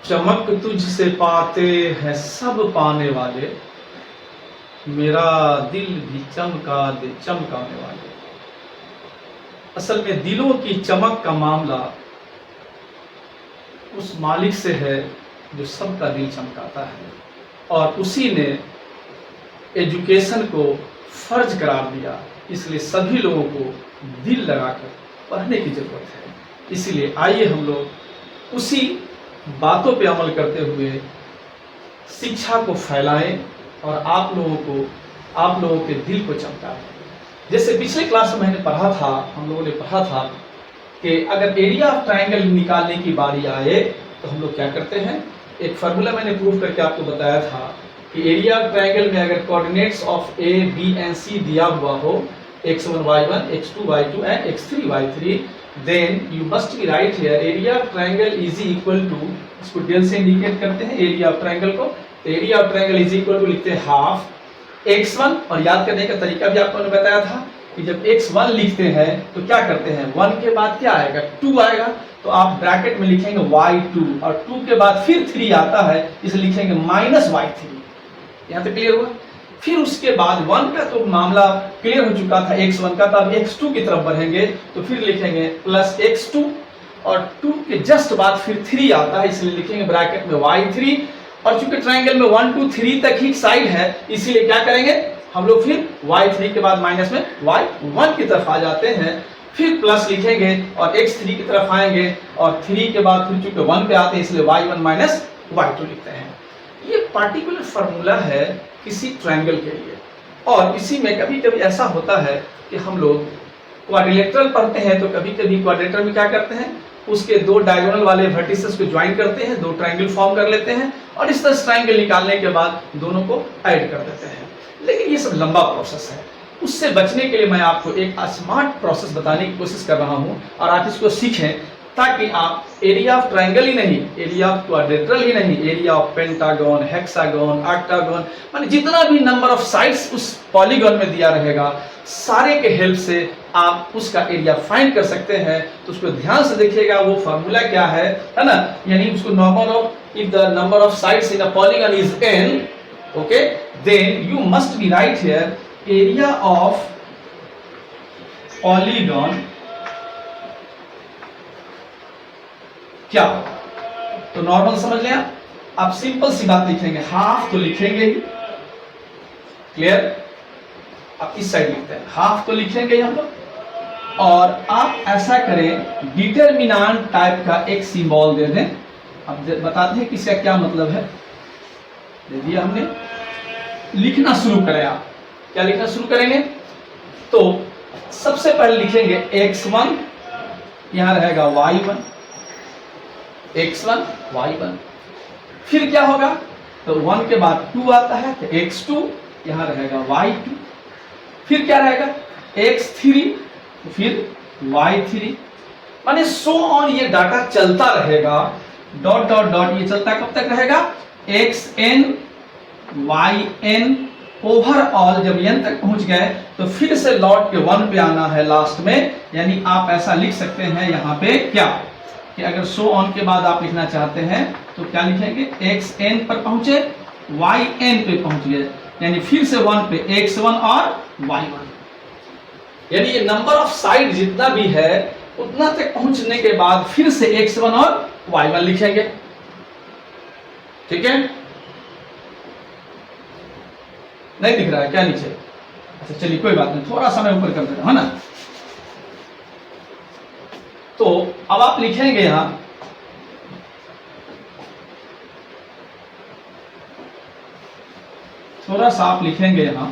चमक तुझसे पाते हैं सब पाने वाले, मेरा दिल भी चमका दे चमकाने वाले। असल में दिलों की चमक का मामला उस मालिक से है जो सबका दिल चमकाता है, और उसी ने एजुकेशन को फर्ज करार दिया। इसलिए सभी लोगों को दिल लगाकर पढ़ने की जरूरत है। इसलिए आइए हम लोग उसी बातों पे अमल करते हुए शिक्षा को फैलाएं और आप लोगों के दिल को चमकाएं। जैसे पिछले क्लास में मैंने पढ़ा था, हम लोगों ने पढ़ा था कि अगर एरिया ऑफ ट्राइंगल निकालने की बारी आए तो हम लोग क्या करते हैं। एक फार्मूला मैंने प्रूव करके आपको बताया था कि एरिया ऑफ ट्राइंगल में अगर coordinates of A B and C दिया हुआ हो, x1 y1 x2 y2 and x3 y3, then you must be right here area of triangle is equal to, इसको डेल से इंडिकेट करते हैं एरिया ऑफ ट्राइंगल को। तो area of triangle is equal to लिखते हैं हाफ x1, और याद करने का तरीका भी आपको मैंने बताया था कि जब x1 लिखते हैं तो क्या करते हैं, 1 के बाद क्या आएगा, 2 आएगा, तो आप ब्रैकेट में लिखेंगे y2, और 2 के बाद फिर 3 आता है, इसे लिखेंगे -y3। यहाँ तक क्लियर हुआ। फिर उसके बाद 1 का तो मामला क्लियर हो चुका था x1 का, तो अब x2 की तरफ बढ़ेंगे तो फिर लिखेंगे प्लस x2, और 2 के जस्ट बाद फिर 3 आता है, इसलिए लिखेंगे ब्रैकेट में y3। और चूंकि ट्रायंगल में 1 2 3 तक ही साइड है, इसीलिए क्या करेंगे हम लोग, फिर y3 के बाद माइनस में y1 की तरफ आ जाते हैं, फिर प्लस लिखेंगे और x3 की तरफ आएंगे, और 3 के बाद फिर चूंकि 1 पे आते हैं इसलिए y1 माइनस y2 लिखते हैं। ये पार्टिकुलर फार्मूला है किसी ट्रायंगल के लिए। और इसी में कभी कभी ऐसा होता है कि हम लोग क्वाड्रिलेटरल पढ़ते हैं, तो कभी कभी क्वाड्रिलेटरल में क्या करते हैं, उसके दो डायगोनल वाले वर्टिसेस को ज्वाइन करते हैं, दो ट्रायंगल फॉर्म कर लेते हैं, और इस तरह ट्रायंगल निकालने के बाद दोनों को ऐड कर देते हैं। लेकिन ये सब लंबा प्रोसेस है। उससे बचने के लिए मैं आपको एक स्मार्ट प्रोसेस बताने की कोशिश कर रहा हूँ, और आप इसको सीखें ताकि आप एरिया ऑफ ट्रायंगल ही नहीं, एरिया ऑफ क्वाड्रिलेटरल ही नहीं, area of pentagon, hexagon, octagon, माने जितना भी नंबर ऑफ साइड्स उस पॉलीगन में दिया रहेगा, सारे के हेल्प से आप उसका एरिया फाइंड कर सकते हैं। तो उसको ध्यान से देखिएगा, वो फार्मूला क्या है ना, यानी उसको normal of if the number of sides in a polygon is n, okay, then you must be write here area of polygon क्या होगा। तो नॉर्मल समझ लें आप सिंपल सी बात लिखेंगे, हाफ तो लिखेंगे ही, क्लियर। आप इस साइड लिखते हैं, हाफ तो लिखेंगे हम लोग, और आप ऐसा करें डिटरमिनेंट टाइप का एक सिंबल दे दें। अब बताते हैं कि इसका क्या मतलब है। दे दिया हमने, लिखना शुरू करें। आप क्या लिखना शुरू करेंगे, तो सबसे पहले लिखेंगे x1, यहां रहेगा y1, x1 y1, फिर क्या होगा, तो 1 के बाद 2 आता है, तो x2, यहां रहेगा y2, फिर क्या रहेगा x3, फिर y3, माने सो ऑन ये डाटा चलता रहेगा, डॉट डॉट डॉट ये चलता कब तक रहेगा, xn yn ओवरऑल। जब n तक पहुंच गए तो फिर से लौट के 1 पे आना है लास्ट में। यानी आप ऐसा लिख सकते हैं यहाँ पे क्या, कि अगर सो ऑन के बाद आप लिखना चाहते हैं तो क्या लिखेंगे, xn पर पहुंचे, yn पे पहुंच गए, यानी फिर से 1 पे x1 और y1। यानी ये नंबर ऑफ साइड जितना भी है उतना तक पहुंचने के बाद फिर से x1 और y1 लिखेंगे, ठीक है। नहीं दिख रहा है क्या नीचे, अच्छा चलिए कोई बात नहीं, थोड़ा सा मैं ऊपर कर दे रहा हूं, है ना। तो अब आप लिखेंगे यहां, थोड़ा सा आप लिखेंगे यहां,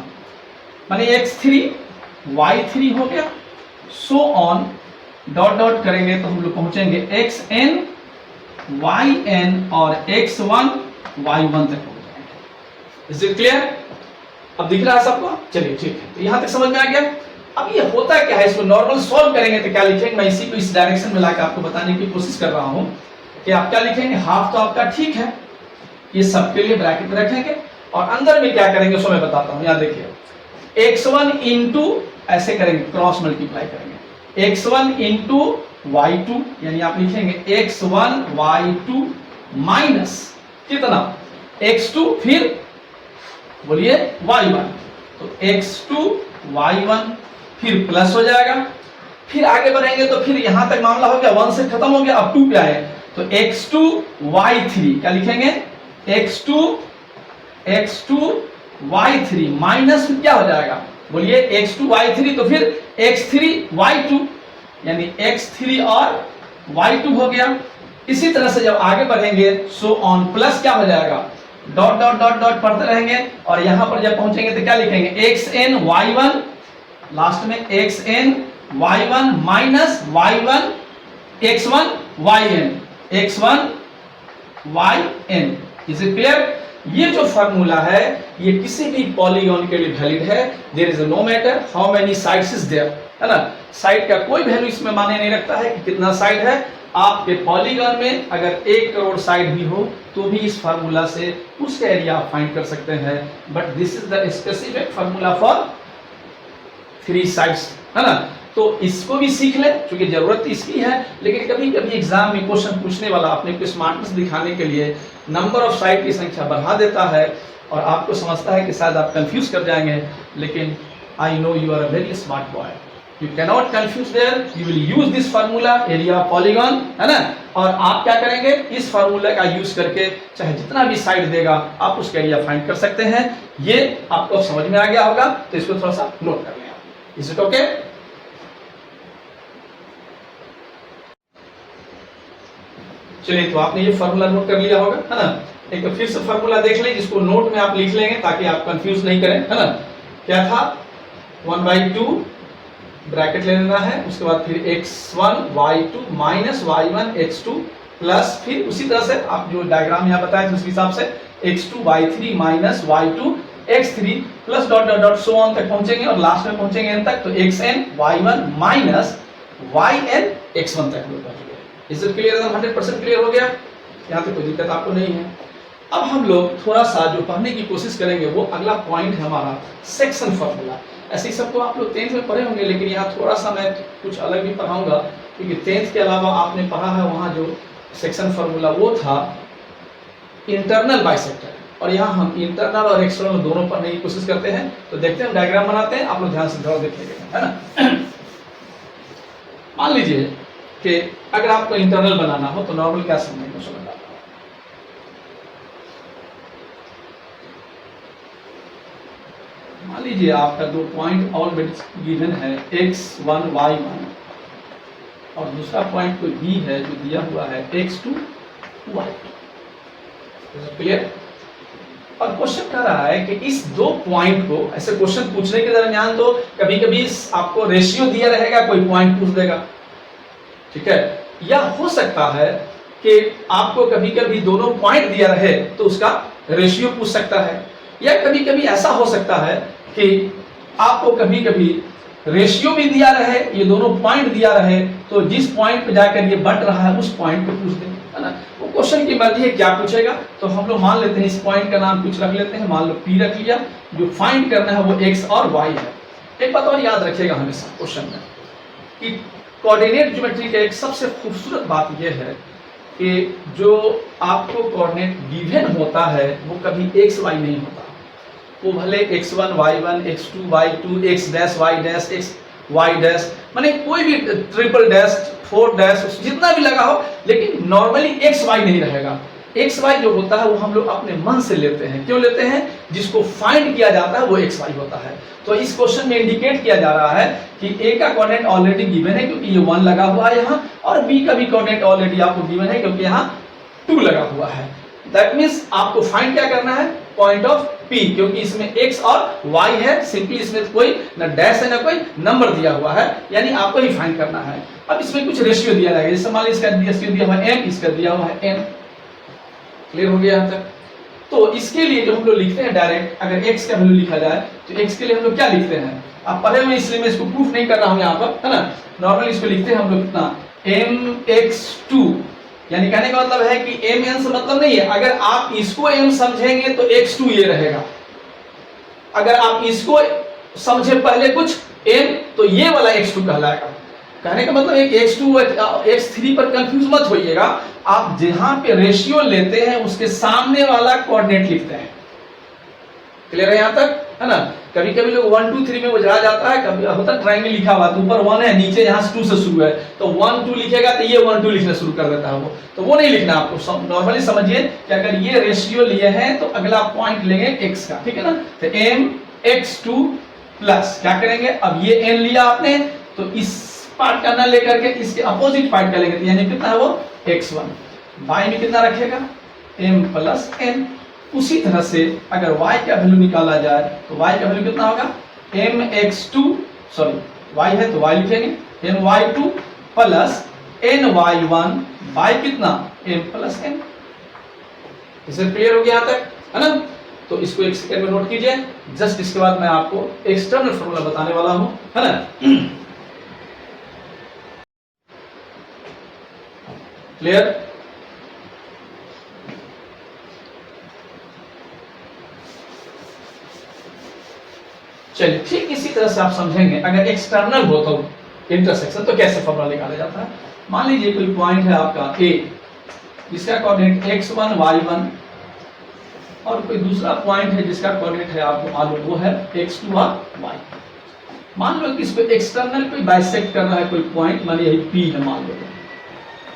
माने x3 y3 हो गया, सो ऑन डॉट डॉट करेंगे तो हम लोग पहुंचेंगे xn yn और x1 y1 तक पहुंच जाएंगे। Is it clear? अब दिख रहा है सबको, चलिए ठीक है, तो यहां तक समझ में आ गया। अब ये होता क्या है, इसको नॉर्मल सॉल्व करेंगे तो क्या लिखेंगे, मैं इसी को इस डायरेक्शन में लाकर आपको बताने की कोशिश कर रहा हूं कि आप क्या लिखेंगे, हाफ तो आपका ठीक है, ये सबके लिए ब्रैकेट में रखेंगे, और अंदर में क्या करेंगे उसको मैं बताता हूं। यहां देखिए, x1 इंटू ऐसे करेंगे, क्रॉस मल्टीप्लाई करेंगे, x1 इंटू y2, यानी आप लिखेंगे x1 y2 माइनस कितना x2 फिर बोलिए y1, तो x2 y1 फिर प्लस हो जाएगा। फिर आगे बढ़ेंगे तो फिर यहां तक मामला हो गया, 1 से खत्म हो गया, अब 2 पे आए तो x2 y3 क्या लिखेंगे, x2 y3 माइनस क्या हो जाएगा बोलिए x2 y3, तो फिर x3 y2 यानी x3 और y2 हो गया। इसी तरह से जब आगे बढ़ेंगे सो ऑन प्लस क्या हो जाएगा, डॉट डॉट डॉट डॉट पढ़ते रहेंगे और यहां पर जब पहुंचेंगे तो क्या लिखेंगे xn y1, लास्ट में xn y1 minus y1 x1 yn, is it clear. ये जो फार्मूला है ये किसी भी पॉलीगॉन के लिए वैलिड है। There is no matter how many sides is there, है ना, साइड का कोई वैल्यू इसमें मायने नहीं रखता है कि कितना साइड है। आपके पॉलीगॉन में अगर 1 करोड़ साइड भी हो तो भी इस फार्मूला से उसका एरिया आप फाइंड कर सकते हैं, but this is the specific formula for 3 sides, है ना। तो इसको भी सीख ले क्योंकि जरूरत इसकी है, लेकिन कभी कभी एग्जाम में क्वेश्चन पूछने वाला अपने को स्मार्टनेस दिखाने के लिए नंबर ऑफ साइड की संख्या बढ़ा देता है और आपको समझता है कि शायद आप कंफ्यूज कर जाएंगे, लेकिन I know you are a very smart boy, you can not confuse there, you will use this formula area polygon, है ना। और आप क्या करेंगे, इस फार्मूला का यूज करके चाहे जितना भी साइड देगा आप उसका एरिया फाइंड कर सकते हैं। ये आपको समझ में आ गया होगा, तो इसको थोड़ा सा नोट कर लें। Is it okay? चलिए, तो आपने ये फार्मूला नोट कर लिया होगा, है ना। एक फिर से फार्मूला देख लें जिसको नोट में आप लिख लेंगे ताकि आप कंफ्यूज नहीं करें, है ना। क्या था, 1/2 ब्रैकेट ले लेना है, उसके बाद फिर x1 y2 minus y1 x2 plus फिर उसी तरह से आप जो डायग्राम यहाँ बताए थे उस हिसाब से x2 y3 minus y2 x3 plus dot dot dot so on तक पहुंचेंगे और लास्ट में पहुंचेंगे n तक, तो xn y1 minus yn x1 तक पहुंचेंगे। Is it clear? 100% क्लियर हो गया, यहाँ पे कोई दिक्कत आपको नहीं है। अब हम लोग थोड़ा सा जो पढ़ने की कोशिश करेंगे वो अगला पॉइंट है हमारा सेक्शन फार्मूला। ऐसे ही सबको आप लोग 10th में पढ़े होंगे, लेकिन यहाँ थोड़ा सा मैं कुछ अलग भी पढ़ाऊंगा क्योंकि 10th के अलावा आपने पढ़ा है वहाँ जो सेक्शन फार्मूला वो था इंटरनल बाइसेक्टर, और यहाँ हम इंटरनल और एक्सटर्नल दोनों पढ़ने की कोशिश करते हैं। तो देखते हैं, डायग्राम बनाते हैं, आप लोग ध्यान से थोड़ा देखिएगा, है ना। मान लीजिए कि अगर आपको इंटरनल बनाना हो तो नॉर्मल क्या समझेंगे, मान लीजिए आपका 2 पॉइंट ऑलरेडी गिवन है x1 y1 और दूसरा पॉइंट कोई b है जो दिया हुआ है x2 y2, क्लियर। और क्वेश्चन कह रहा है कि इस 2 पॉइंट को, ऐसे क्वेश्चन पूछने के दरमियान तो कभी कभी आपको रेशियो दिया रहेगा, कोई पॉइंट पूछ देगा, ठीक है, या हो सकता है कि आपको कभी कभी दोनों पॉइंट दिया रहे तो उसका रेशियो पूछ सकता है, या कभी कभी ऐसा हो सकता है कि आपको कभी कभी रेशियो भी दिया रहे, ये दोनों पॉइंट दिया रहे, तो जिस पॉइंट पे जाकर ये बट रहा है उस पॉइंट पे पूछ दे, है ना। वो क्वेश्चन की मर्जी है क्या पूछेगा। तो हम लोग मान लेते हैं इस पॉइंट का नाम कुछ रख लेते हैं, मान लो P रख लिया, जो फाइंड करना है वो x और y है। एक बात और याद रखिएगा हमेशा क्वेश्चन में कि कोऑर्डिनेट ज्योमेट्री का एक सबसे खूबसूरत बात यह है कि जो आपको कोऑर्डिनेट गिवन होता है वो कभी x y नहीं होता, वो भले x1 y1 x2 y2 x dash y dash x y dash, माने कोई भी ट्रिपल डैश 4 डैश जितना भी लगा हो, लेकिन नॉर्मली x y नहीं रहेगा। एक्स वाई जो होता है वो हम लोग अपने मन से लेते हैं। क्यों लेते हैं? जिसको फाइंड किया जाता है वो एक्स वाई होता है। तो इस क्वेश्चन में इंडिकेट किया जा रहा है कि ए का कोऑर्डिनेट ऑलरेडी गिवन है क्योंकि ये 1 लगा हुआ है यहाँ, और बी का भी कोऑर्डिनेट ऑलरेडी आपको गिवन है क्योंकि यहाँ 2 लगा हुआ है। दैट मीन्स आपको फाइंड क्या करना है? पॉइंट ऑफ P, क्योंकि इसमें x और y है, सिंपली इसमें कोई न डैश है ना कोई नंबर दिया हुआ है, यानी आपको ही फाइंड करना है। अब इसमें कुछ रेशियो दिया जाएगा, जैसे मान लीजिए इसका रेशियो दिया हुआ है m, इसका दिया हुआ है n। क्लियर हो गया यहाँ तक? तो इसके लिए जो हम लोग लिखते हैं डायरेक्ट, अगर x का वैल्यू लिखा जाए तो x के लिए हम लोग क्या लिखते हैं? आप पढ़े हुए इसलिए मैं इसको प्रूफ नहीं कर रहा हूँ यहाँ पर, है ना। नॉर्मली इसको लिखते हैं हम लोग कितना, mx2, यानी कहने का मतलब है कि mn से मतलब नहीं है। अगर आप इसको m समझेंगे तो x2 ये रहेगा, अगर आप इसको समझे पहले कुछ m तो ये वाला x2 कहलाएगा। कहने का मतलब है कि x2 x3 पर कंफ्यूज मत होइएगा, आप जहां पे रेशियो लेते हैं उसके सामने वाला कोऑर्डिनेट लिखते हैं। क्लियर है यहां तक, है ना। कभी कभी लोग 1 2 3 में उलझा जाता है, कभी होता है ट्रायंगल लिखा हुआ तो ऊपर 1 है, नीचे यहां से 2 से शुरू है, तो 1 2 लिखेगा तो ये 1 2 लिखना शुरू कर देता है वो, तो वो नहीं लिखना आपको। नॉर्मली समझिए कि अगर ये रेशियो लिए हैं तो अगला पॉइंट लेंगे x का, ठीक है ना। तो mx2 प्लस क्या करेंगे, अब ये n लिया आपने तो इस पार्ट का ना लेकर के इसके अपोजिट पार्ट का लेंगे, तो यानी कितना है वो x1। y में कितना रखेगा m प्लस n। उसी तरह से अगर y का वैल्यू निकाला जाए तो y का वैल्यू कितना होगा mx2, सॉरी y है तो y लिखेंगे my2 प्लस ny1, y कितना m प्लस n। इसे क्लियर हो गया यहां तक, है ना। तो इसको एक सेकंड में नोट कीजिए, जस्ट इसके बाद मैं आपको एक्सटर्नल फॉर्मूला बताने वाला हूं, है ना। क्लियर। चलिए ठीक इसी तरह से आप समझेंगे, अगर एक्सटर्नल हो तो इंटरसेक्शन तो कैसे फॉर्मूला निकाला जाता है। मान लीजिए कोई पॉइंट है आपका a, जिसका कोऑर्डिनेट x1 y1, और कोई दूसरा पॉइंट है जिसका कोऑर्डिनेट है आपको मालूम वो है x2 और y। मान लो कि इसको एक्सटर्नल कोई बाइसेक्ट कर रहा है कोई पॉइंट, मान लीजिए p है मान लो,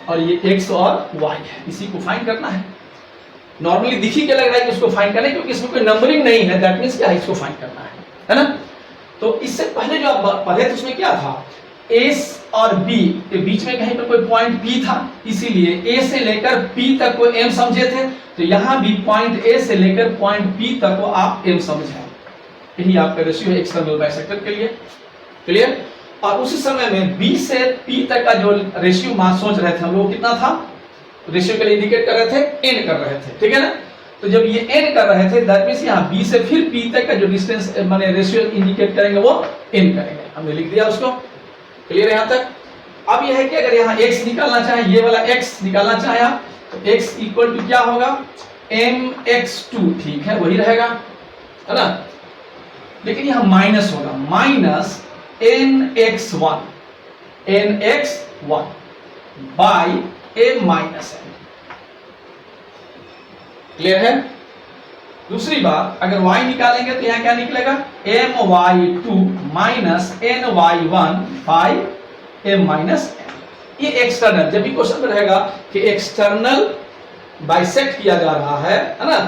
और ये x और y है, इसी को फाइंड करना है। नॉर्मली दिख ही क्या लग रहा है कि इसको फाइंड करना है, क्योंकि इसमें कोई नंबरिंग नहीं है, दैट मींस क्या है, इसको फाइंड करना है ना। तो इससे पहले जो आप पढ़े थे उसमें क्या था, a और b के बीच में कहीं पर कोई पॉइंट p था, इसीलिए a से लेकर p तक को m समझे थे, तो यहां भी पॉइंट a से लेकर पॉइंट p तक को आप m समझे। यही आपका रेशियो है एक्सटर्नल बाइसेक्टर के लिए। क्लियर। और उसी समय में b से p तक का जो रेशियो मान सोच रहे थे हम लोग, कितना था, रेशियो के लिए इंडिकेट कर रहे थे n कर रहे थे, ठीक है ना। तो जब ये n कर रहे थे दैट मींस यहाँ b से फिर p तक का जो डिस्टेंस माने रेशियो इंडिकेट करेंगे वो n करेंगे, हमने लिख दिया उसको। क्लियर है यहाँ तक। अब यह है कि अगर यहाँ x निकालना चाहे, ये वाला x निकालना चाहे आप, तो x इक्वल टू क्या होगा mx2, ठीक है वही रहेगा, है ना। लेकिन यहाँ माइनस होगा, minus nx1 by m minus n। Clear है। दूसरी बात, अगर y निकालेंगे तो यहाँ क्या निकलेगा my2 minus ny1 by m minus n। ये एक्सटर्नल, जब भी क्वेश्चन में रहेगा कि एक्सटर्नल बाइसेक्ट किया जा रहा है ना,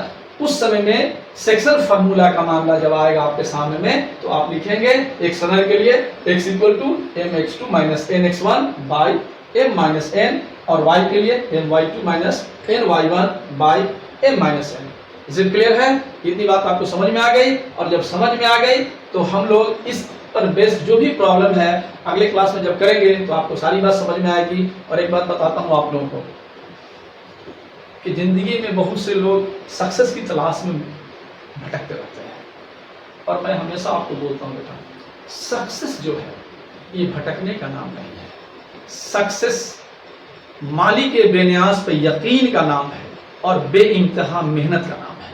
उस समय में सेक्शन फार्मूला का मामला जब आएगा आपके सामने में, तो आप लिखेंगे एक्सटर्नल के लिए x equal to mx2 minus nx1 by m minus n, और y के लिए my2 minus ny1 by m minus n। Is it clear है। इतनी बात आपको समझ में आ गई, और जब समझ में आ गई तो हम लोग इस पर बेस्ड जो भी प्रॉब्लम है अगले क्लास में जब करेंगे तो आपको सारी बात समझ में आएगी। और एक बात बताता हूँ आप लोगों को कि जिंदगी में बहुत से लोग सक्सेस की तलाश में भटकते रहते हैं, और मैं हमेशा आपको बोलता हूँ बेटा, सक्सेस जो है ये भटकने का नाम नहीं है। सक्सेस मालिक के बेनियाज पे यकीन का नाम है और बेइंतहा मेहनत का नाम है।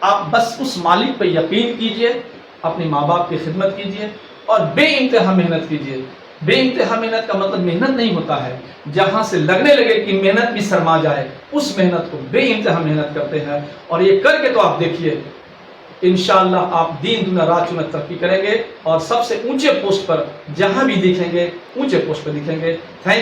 आप बस उस मालिक पे यकीन कीजिए, अपने माँ बाप की खिदमत कीजिए और बेइंतहा मेहनत कीजिए। बेइंतहा मेहनत का मतलब मेहनत नहीं होता है जहां से लगने लगे कि मेहनत भी शर्मा जाए, उस मेहनत को बेइंतहा मेहनत करते हैं। और ये करके तो आप देखिए इंशाअल्लाह आप दिन दुना रात चुना तरक्की करेंगे और सबसे ऊंचे पोस्ट पर जहां भी दिखेंगे ऊंचे पोस्ट पर दिखेंगे। थैंक